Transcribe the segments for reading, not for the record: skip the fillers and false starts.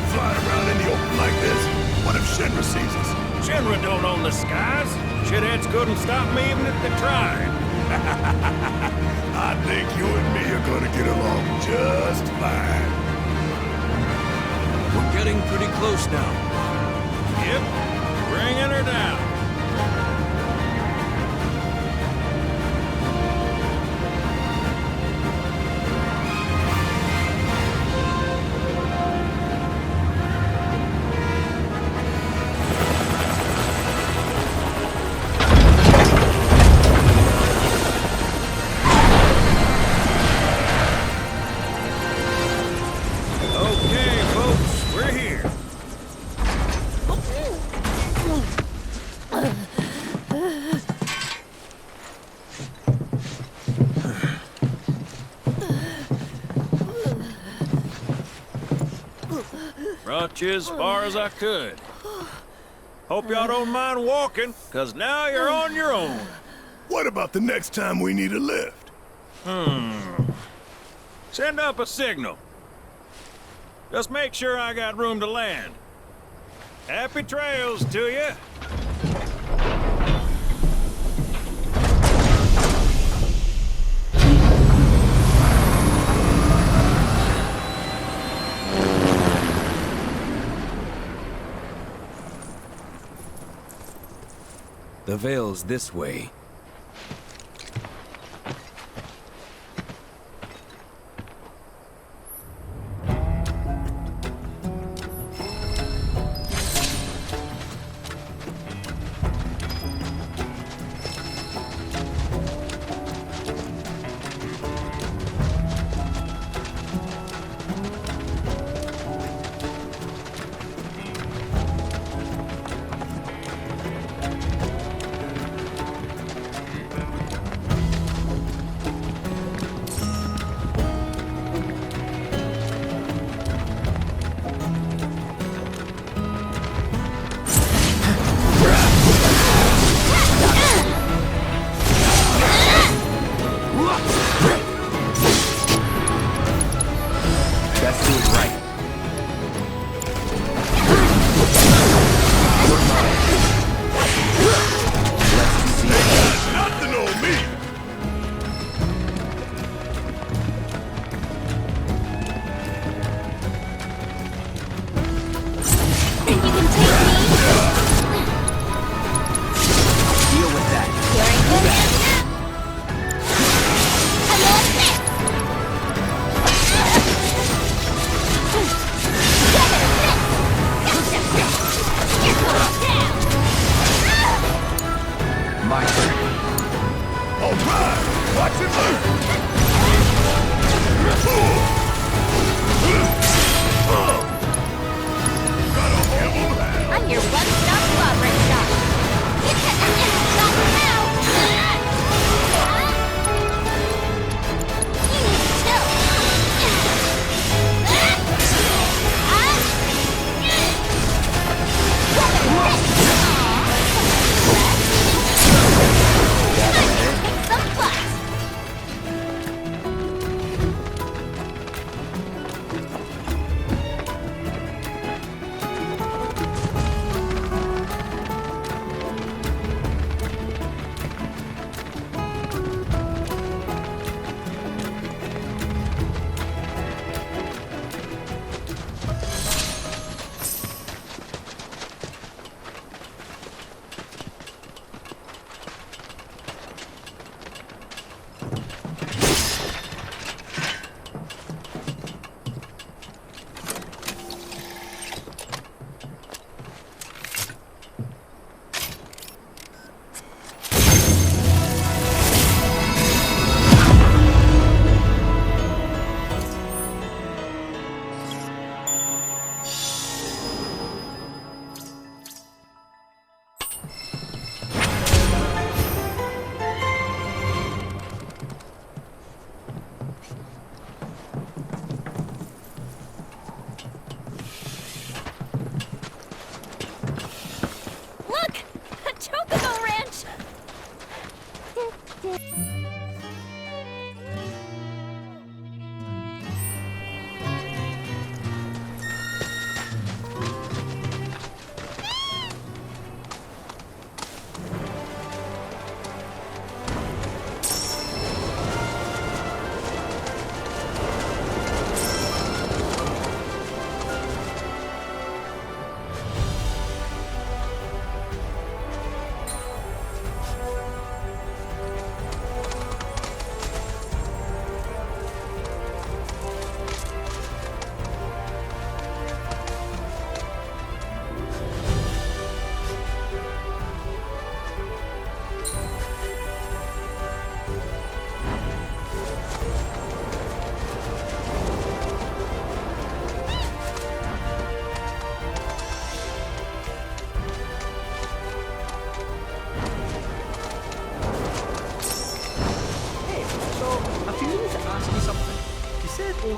stop flying around in the open like this? What if Shinra sees us? Shinra don't own the skies. Shitheads couldn't stop me even if they tried. I think you and me are gonna get along just fine. We're getting pretty close now. Yep, bringing her down. Brought you as far as I could. Hope y'all don't mind walking, cause now you're on your own. What about the next time we need a lift? Send up a signal. Just make sure I got room to land. Happy trails to you. The Vale's this way.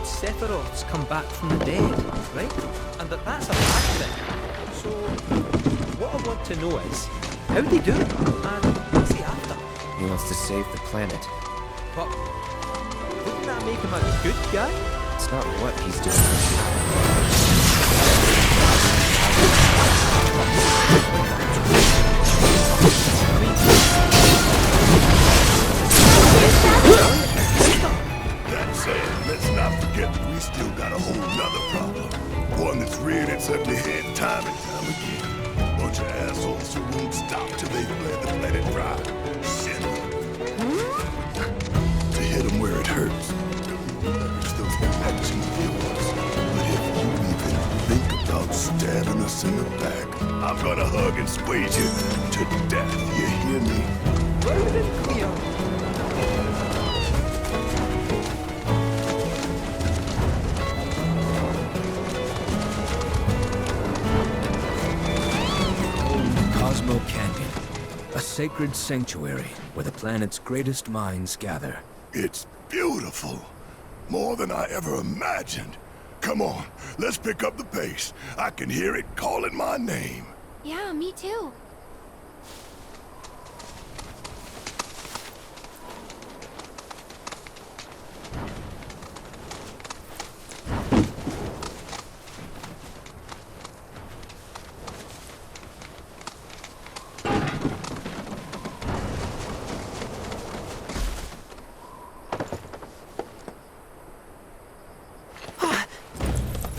Sephiroths come back from the dead, right? And that's a bad thing. So, what I want to know is, how'd he do it? And what's he after? He wants to save the planet. But wouldn't that make him a good guy? It's not what he's doing. That said, let's not forget that we still got a whole nother problem. One that's reared its ugly head time and time again. Bunch of assholes who won't stop till they've bled the planet dry. Shinra. To hit them where it hurts. Leverage those connection fuels. But if you even think about stabbing us in the back, I'm gonna hug and squeeze you to death. You hear me? Loud and clear. Cosmo Canyon, a sacred sanctuary where the planet's greatest minds gather. It's beautiful. More than I ever imagined. Come on, let's pick up the pace. I can hear it calling my name. Yeah, me too.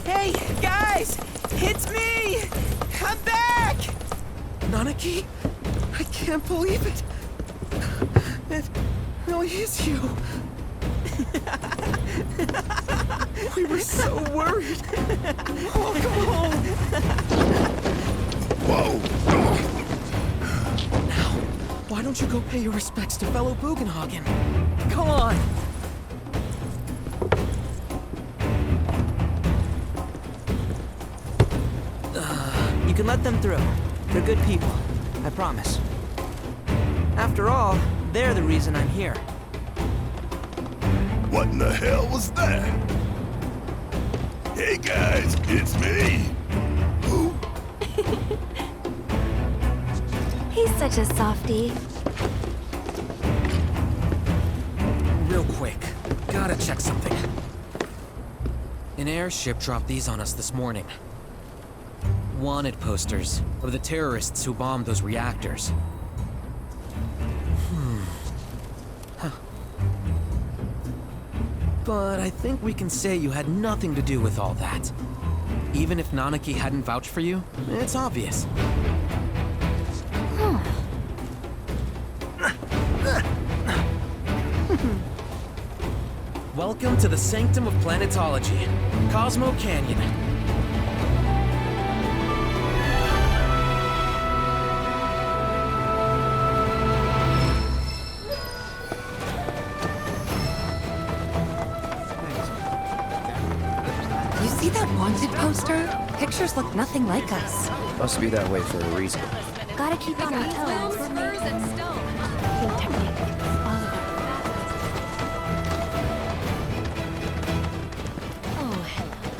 Hey, guys! It's me! I'm back! Nanaki? I can't believe it! It really is you! We were so worried! Welcome home! Whoa! Now, why don't you go pay your respects to fellow Bugenhagen? Come on! You can let them through. They're good people. I promise. After all, they're the reason I'm here. What in the hell was that? Hey guys, it's me. Who? He's such a softie. Real quick, gotta check something. An airship dropped these on us this morning. Wanted posters of the terrorists who bombed those reactors. Huh. But I think we can say you had nothing to do with all that. Even if Nanaki hadn't vouched for you, it's obvious. Welcome to the sanctum of planetology, Cosmo Canyon. You see that wanted poster? Pictures look nothing like us. Must be that way for a reason. Gotta keep on our toes. Think technique. All of it. Oh, hello.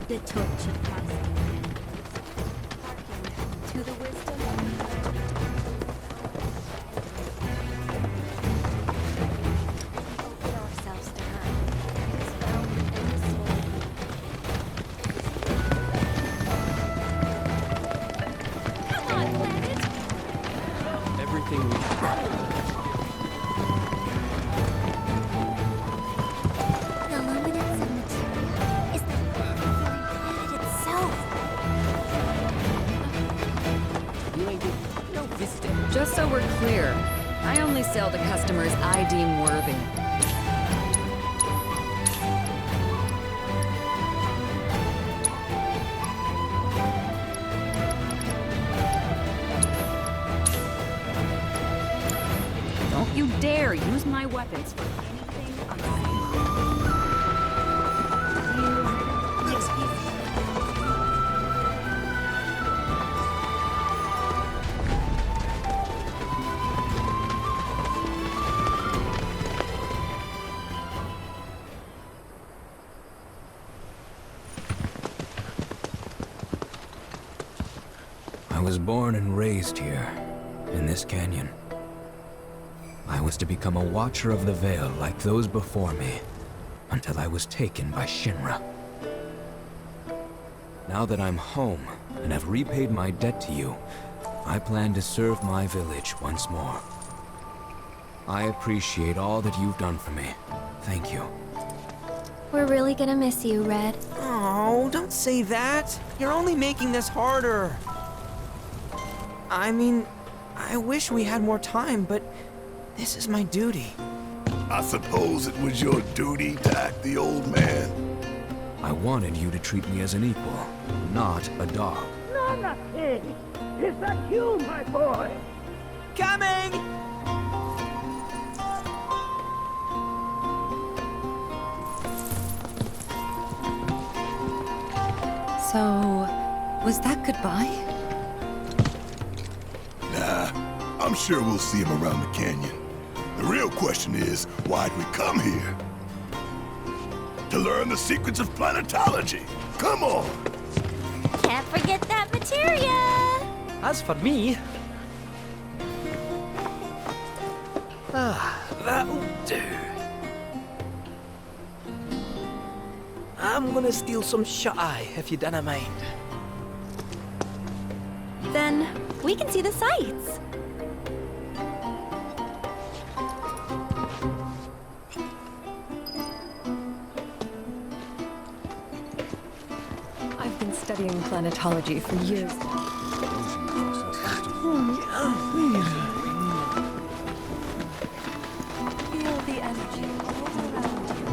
The torch of passing. Hearken to the wisdom nothing. The luminance of material is the planet itself. You ain't get no visiting. Just so we're clear, I only sell to customers I deem worthy. Don't you dare use my weapons for anything unsafe. I was born and raised here, in this canyon. I was to become a watcher of the Vale like those before me, until I was taken by Shinra. Now that I'm home, and have repaid my debt to you, I plan to serve my village once more. I appreciate all that you've done for me. Thank you. We're really gonna miss you, Red. Oh, don't say that. You're only making this harder. I mean, I wish we had more time, but this is my duty. I suppose it was your duty to act the old man. I wanted you to treat me as an equal, not a dog. No, not pig. Is that you, my boy? Coming! So, was that goodbye? Nah, I'm sure we'll see him around the canyon. The real question is, why'd we come here? To learn the secrets of planetology. Come on! Can't forget that materia! As for me... that'll do. I'm gonna steal some shut-eye, if you don't mind. Then we can see the sights. I've been studying planetology for years. Feel the energy all around you.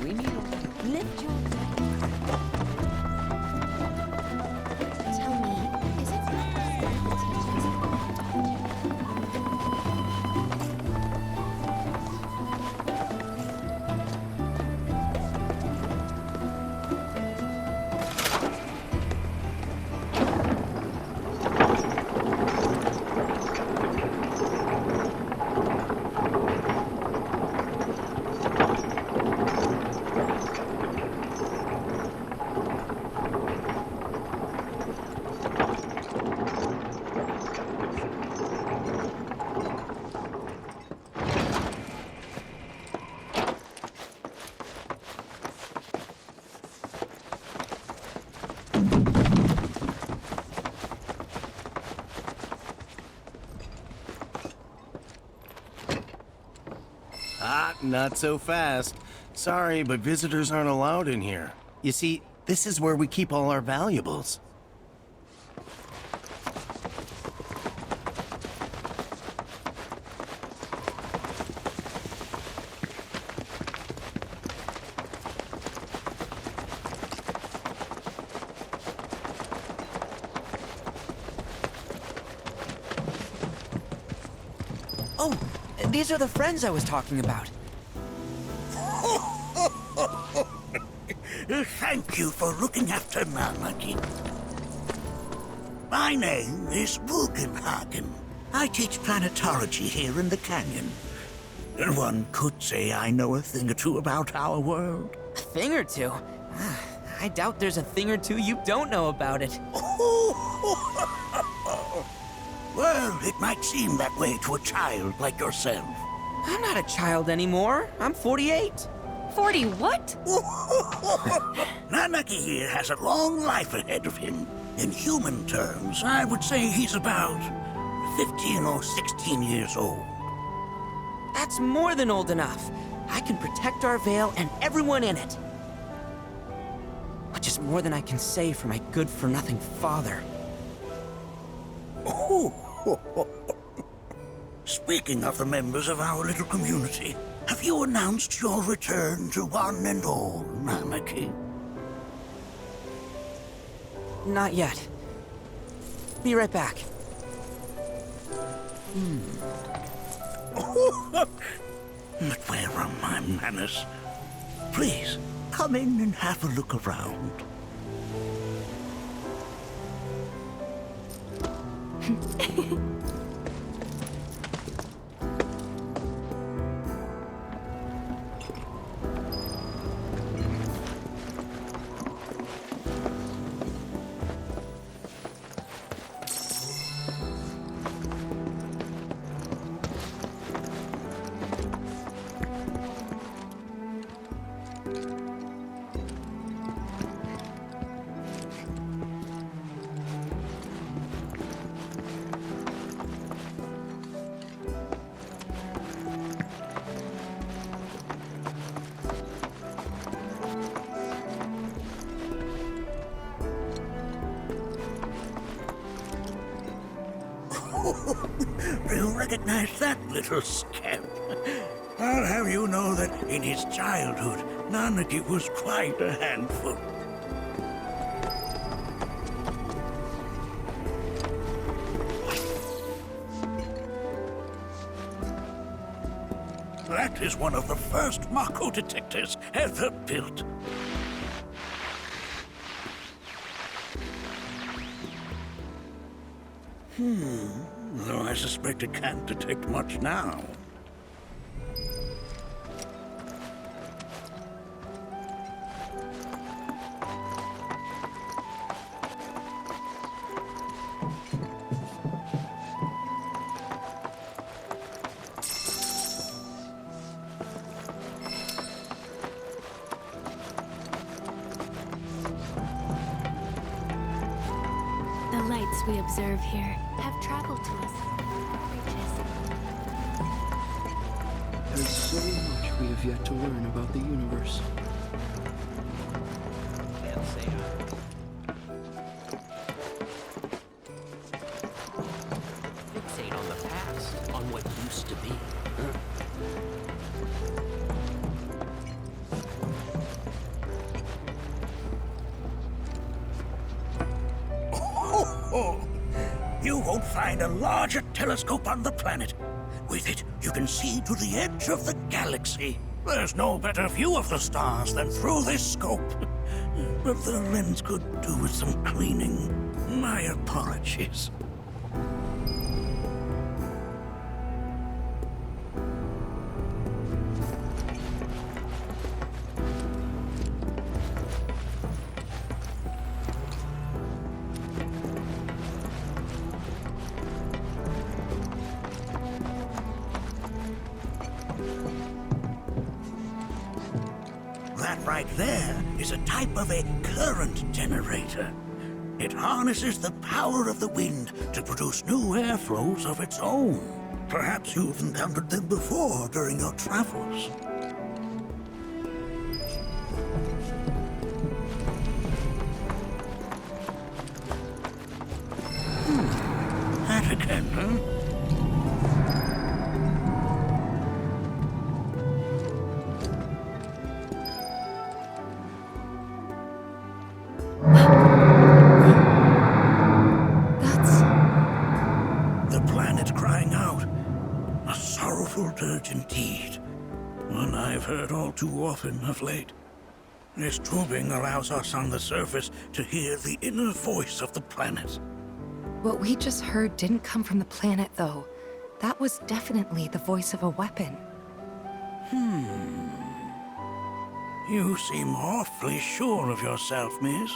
We need a... Lift your Tell me, is it the teachings of Not so fast. Sorry, but visitors aren't allowed in here. You see, this is where we keep all our valuables. Oh, these are the friends I was talking about. Thank you for looking after Malmaki. My name is Wugenhagen. I teach planetology here in the canyon. One could say I know a thing or two about our world. A thing or two? I doubt there's a thing or two you don't know about it. Well, it might seem that way to a child like yourself. I'm not a child anymore. I'm 48. 40 what? Nanaki here has a long life ahead of him. In human terms, I would say he's about 15 or 16 years old. That's more than old enough. I can protect our Vale and everyone in it. Which is more than I can say for my good-for-nothing father. Speaking of the members of our little community, have you announced your return to one and all, Nanaki? Not yet. Be right back. But where are my manners? Please, come in and have a look around. Do you recognize that little scamp? I'll have you know that in his childhood, Nanaki was quite a handful. That is one of the first Mako detectors ever built. Though I suspect it can't detect much now. The lights we observe here have traveled to us. There's so much we have yet to learn about the universe. Fixate on the past, on what used to be. You won't find a larger telescope on the planet. With it, you can see to the edge of the galaxy. There's no better view of the stars than through this scope. But the lens could do with some cleaning. My apologies. That right there is a type of a current generator. It harnesses the power of the wind to produce new airflows of its own. Perhaps you've encountered them before during your travels. That again, huh? Dirge indeed. One I've heard all too often of late. This tubing allows us on the surface to hear the inner voice of the planet. What we just heard didn't come from the planet, though. That was definitely the voice of a weapon. You seem awfully sure of yourself, miss.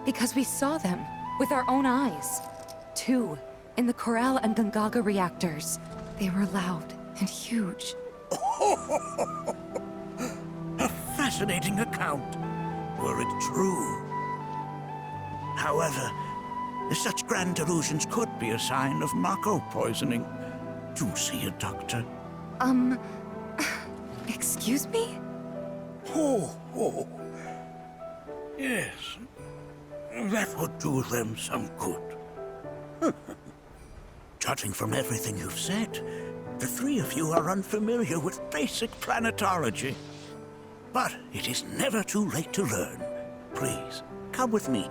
Because we saw them, with our own eyes. Two in the Corel and Gungaga reactors. They were loud and huge. A fascinating account, were it true. However, such grand delusions could be a sign of Mako poisoning. Do see a doctor. Excuse me? Oh. Yes. That would do them some good. Judging from everything you've said, the three of you are unfamiliar with basic planetology. But it is never too late to learn. Please, come with me.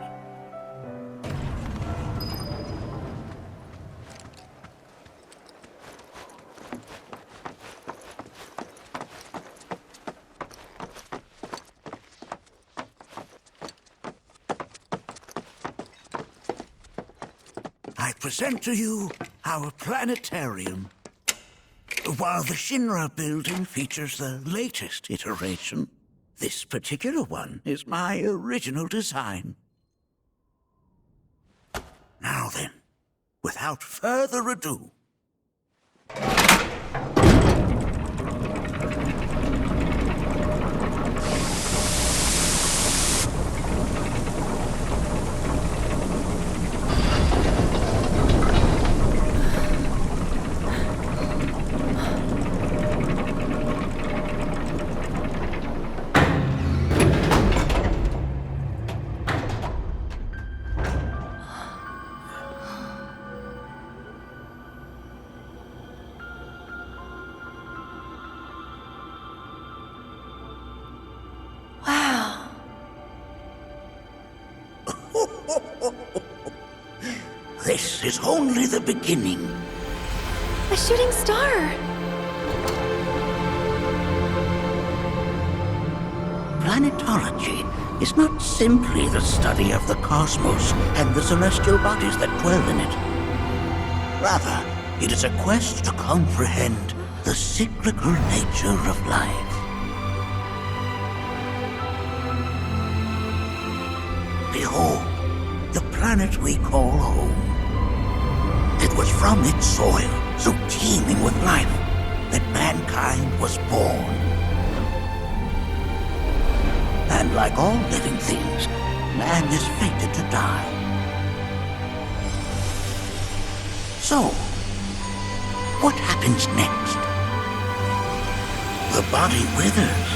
I present to you our planetarium. While the Shinra building features the latest iteration, this particular one is my original design. Now then, without further ado, this is only the beginning. A shooting star! Planetology is not simply the study of the cosmos and the celestial bodies that dwell in it. Rather, it is a quest to comprehend the cyclical nature of life. Behold, the planet we call home. It was from its soil, so teeming with life, that mankind was born. And like all living things, man is fated to die. So, what happens next? The body withers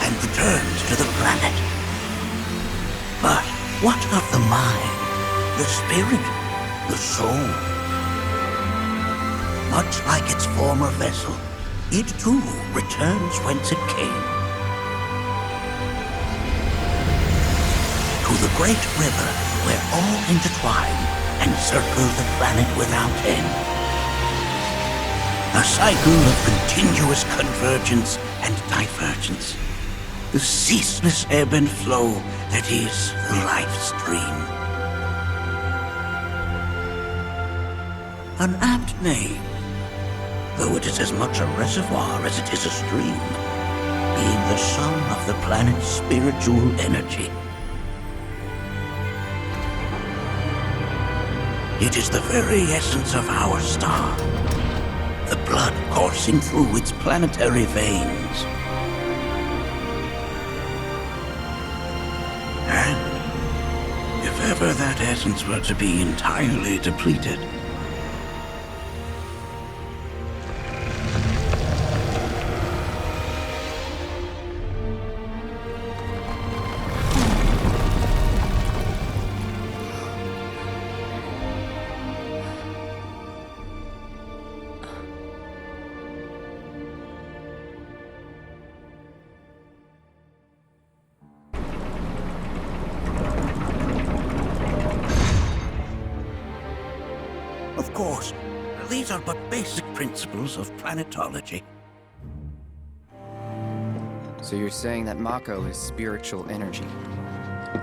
and returns to the planet. But what of the mind, the spirit, the soul? Much like its former vessel, it too returns whence it came. To the great river where all intertwine and circle the planet without end. A cycle of continuous convergence and divergence. The ceaseless ebb and flow that is the Lifestream. An apt name, though it is as much a reservoir as it is a stream, being the sum of the planet's spiritual energy. It is the very essence of our star, the blood coursing through its planetary veins. And if ever that essence were to be entirely depleted, of course, these are but basic principles of planetology. So you're saying that Mako is spiritual energy,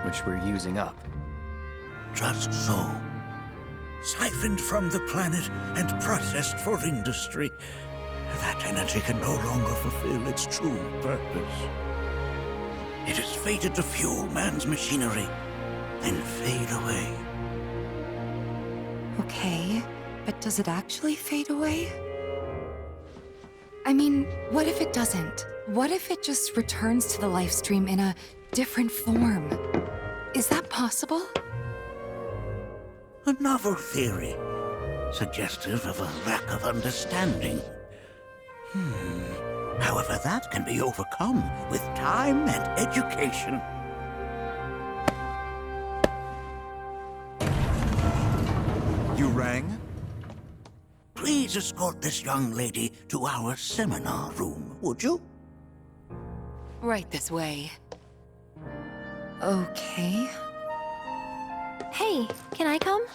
which we're using up? Just so. Siphoned from the planet and processed for industry, that energy can no longer fulfill its true purpose. It is fated to fuel man's machinery, then fade away. Okay, But does it actually fade away? I mean, what if it doesn't? What if it just returns to the Lifestream in a different form? Is that possible? A novel theory, suggestive of a lack of understanding. However, that can be overcome with time and education. You rang? Please escort this young lady to our seminar room, would you? Right this way. Okay. Hey, can I come?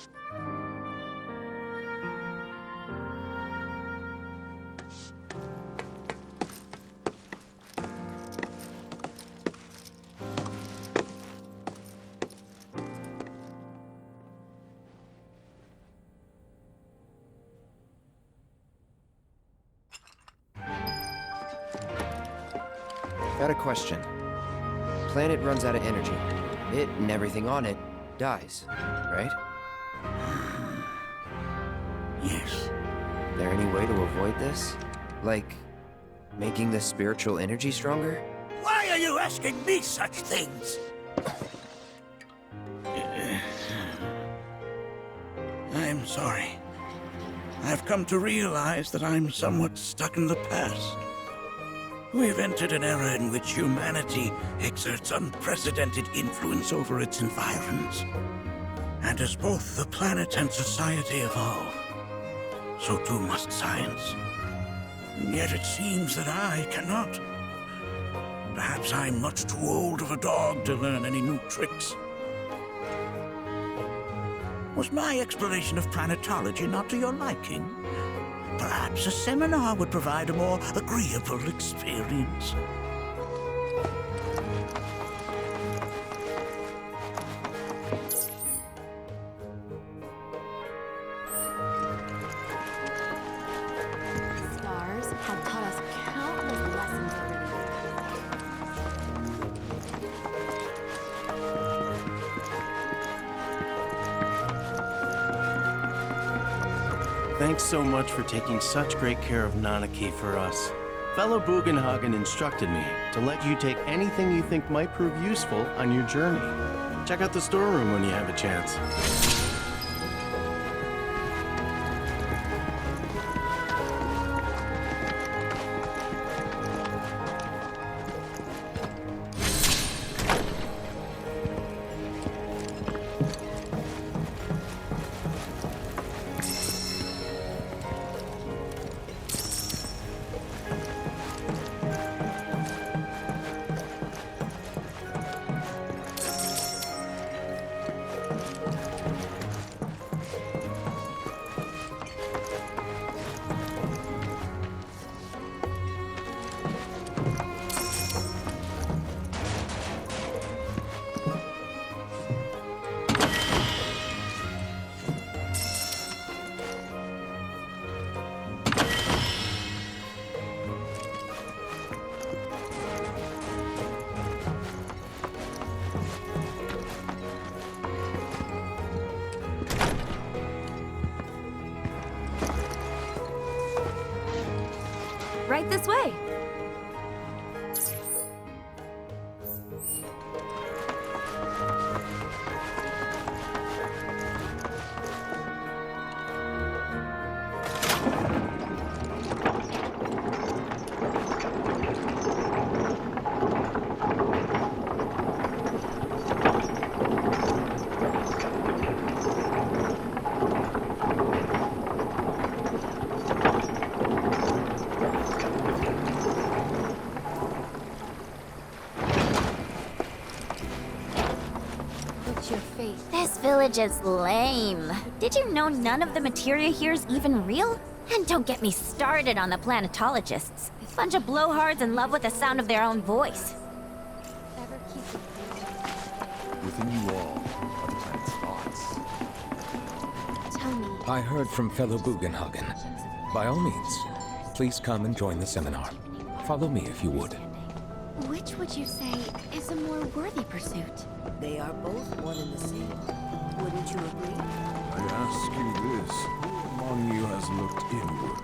Got a question. Planet runs out of energy. It and everything on it dies, right? Yes. There any way to avoid this? Like, making the spiritual energy stronger? Why are you asking me such things? I'm sorry. I've come to realize that I'm somewhat stuck in the past. We've entered an era in which humanity exerts unprecedented influence over its environs. And as both the planet and society evolve, so too must science. And yet it seems that I cannot. Perhaps I'm much too old of a dog to learn any new tricks. Was my exploration of planetology not to your liking? Perhaps a seminar would provide a more agreeable experience. Stars have taught us countless lessons over Thanks so much for taking such great care of Nanaki for us. Fellow Bugenhagen instructed me to let you take anything you think might prove useful on your journey. Check out the storeroom when you have a chance. Right this way. This village is lame. Did you know none of the materia here is even real? And don't get me started on the planetologists. Bunch of blowhards in love with the sound of their own voice. Within you all are the planet's thoughts. Tell me. I heard from fellow Bugenhagen. By all means, please come and join the seminar. Follow me if you would. Which would you say is a more worthy pursuit? They are both one and the same. Wouldn't you agree? I ask you this. Who upon you has looked inward.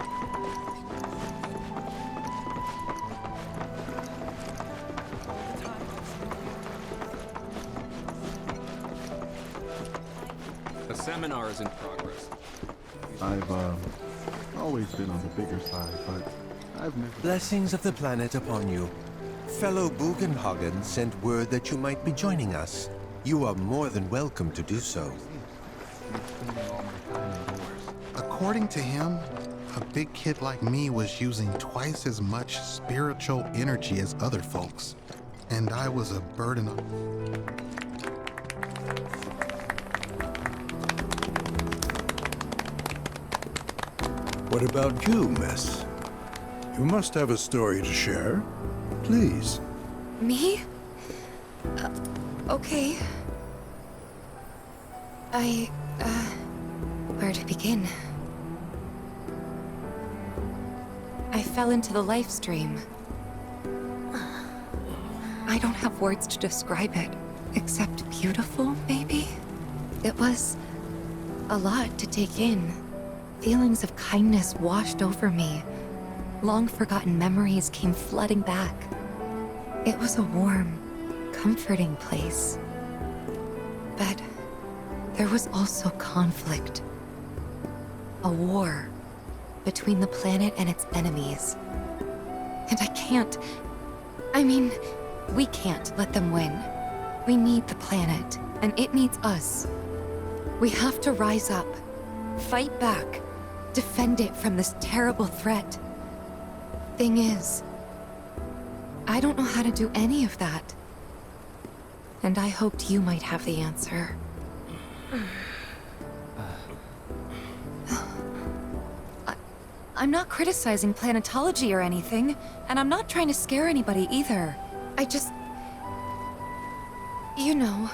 A seminar is in progress. I've always been on the bigger side, but I've never... Blessings of the planet upon you. Fellow Bugenhagen sent word that you might be joining us. You are more than welcome to do so. According to him, a big kid like me was using twice as much spiritual energy as other folks. And I was a burden on... What about you, miss? You must have a story to share. Please. Me? Okay. Where to begin? I fell into the Lifestream. I don't have words to describe it, except beautiful, maybe? It was a lot to take in. Feelings of kindness washed over me. Long-forgotten memories came flooding back. It was a warm, comforting place. But there was also conflict. A war between the planet and its enemies. And we can't let them win. We need the planet, and it needs us. We have to rise up, fight back, defend it from this terrible threat. Thing is, I don't know how to do any of that. And I hoped you might have the answer. I'm not criticizing planetology or anything, and I'm not trying to scare anybody either. I just... you know...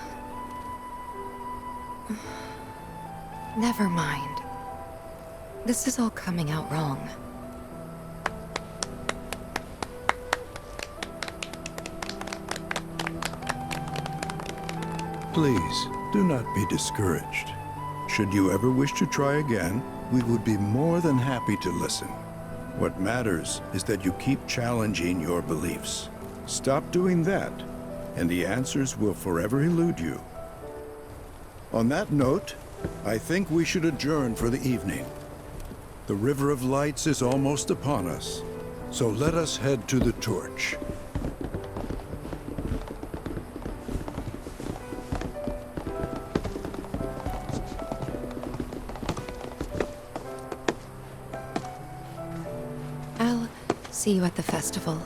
Never mind. This is all coming out wrong. Please, do not be discouraged. Should you ever wish to try again, we would be more than happy to listen. What matters is that you keep challenging your beliefs. Stop doing that, and the answers will forever elude you. On that note, I think we should adjourn for the evening. The River of Lights is almost upon us, so let us head to the torch. I'll see you at the festival.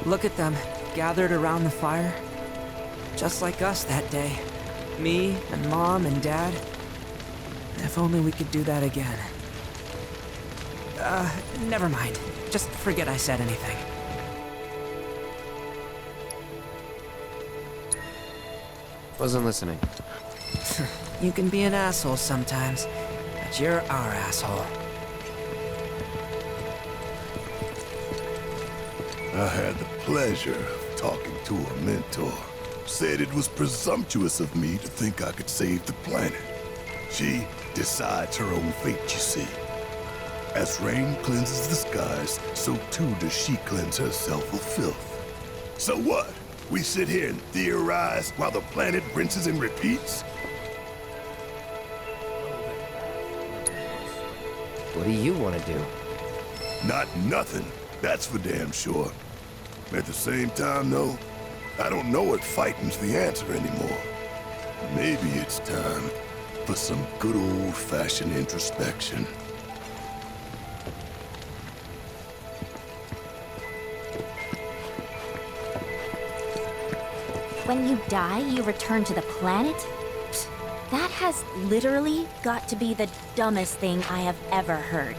Look at them, gathered around the fire. Just like us that day. Me, and Mom, and Dad. If only we could do that again. Never mind. Just forget I said anything. Wasn't listening. You can be an asshole sometimes, but you're our asshole. I had the pleasure of talking to a mentor. Said it was presumptuous of me to think I could save the planet. She decides her own fate, you see. As rain cleanses the skies, so too does she cleanse herself of filth. So what? We sit here and theorize while the planet rinses and repeats? What do you want to do? Not nothing, that's for damn sure. At the same time, though, I don't know if fighting's the answer anymore. Maybe it's time for some good old-fashioned introspection. When you die, you return to the planet? That has literally got to be the dumbest thing I have ever heard.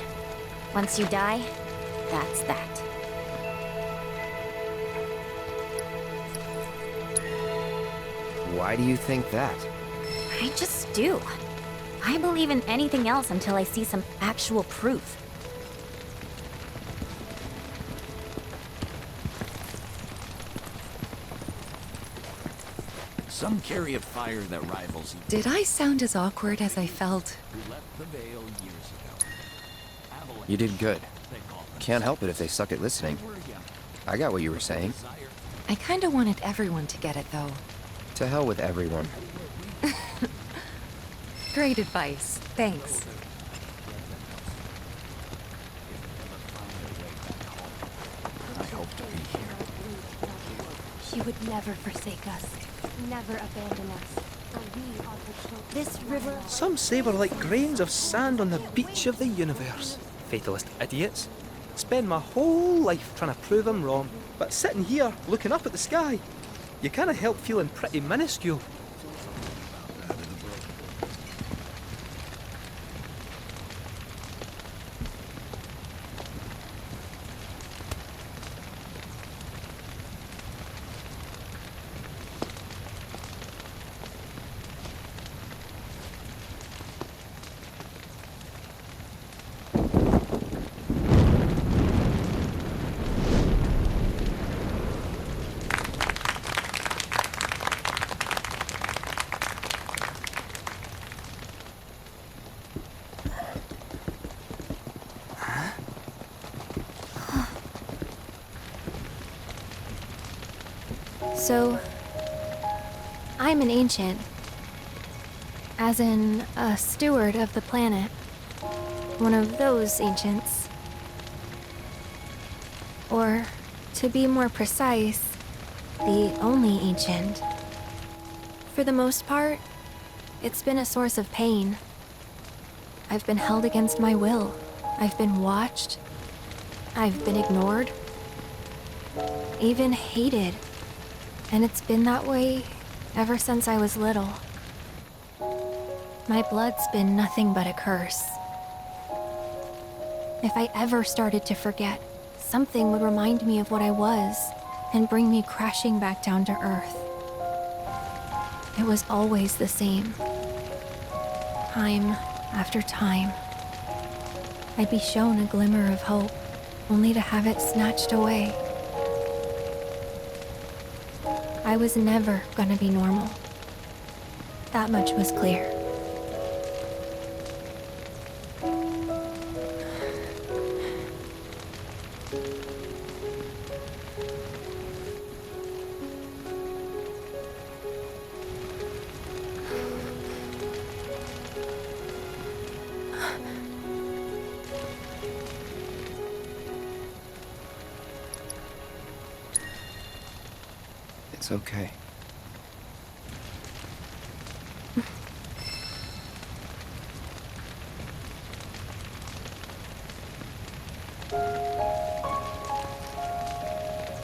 Once you die, that's that. Why do you think that? I just do. I believe in anything else until I see some actual proof. Some carry a fire that rivals you. Did I sound as awkward as I felt? Who left the Vale years ago. You did good. Can't help it if they suck at listening. I got what you were saying. I kinda wanted everyone to get it, though. To hell with everyone. Great advice. Thanks. I hope to be here. She would never forsake us, never abandon us. For we are her children. This river. Some say we're like grains of sand on the beach of the universe. Fatalist idiots. Spend my whole life trying to prove I'm wrong, but sitting here, looking up at the sky, you can't help feeling pretty minuscule. So, I'm an ancient. As in, a steward of the planet. One of those ancients. Or, to be more precise, the only ancient. For the most part, it's been a source of pain. I've been held against my will. I've been watched. I've been ignored. Even hated. And it's been that way ever since I was little. My blood's been nothing but a curse. If I ever started to forget, something would remind me of what I was and bring me crashing back down to earth. It was always the same. Time after time. I'd be shown a glimmer of hope, only to have it snatched away. I was never gonna be normal. That much was clear. It's okay.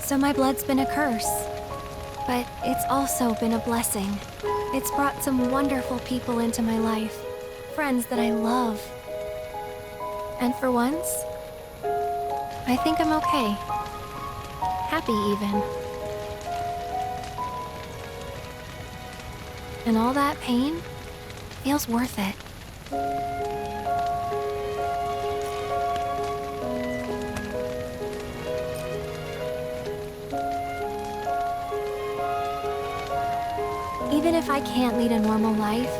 So my blood's been a curse, but it's also been a blessing. It's brought some wonderful people into my life, friends that I love. And for once, I think I'm okay. Happy even. And all that pain feels worth it. Even if I can't lead a normal life,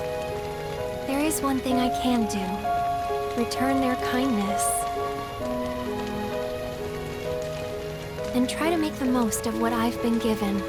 there is one thing I can do. Return their kindness. And try to make the most of what I've been given.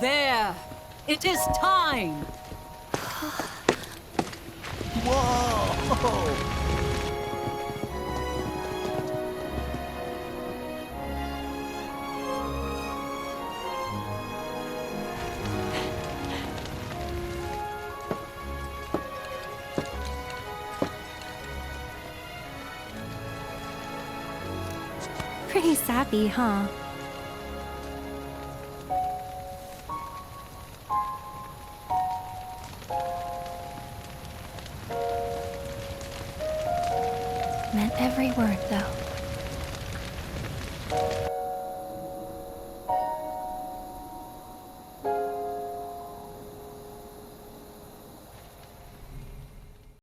There! It is time! Whoa! Pretty sappy, huh? Meant every word, though.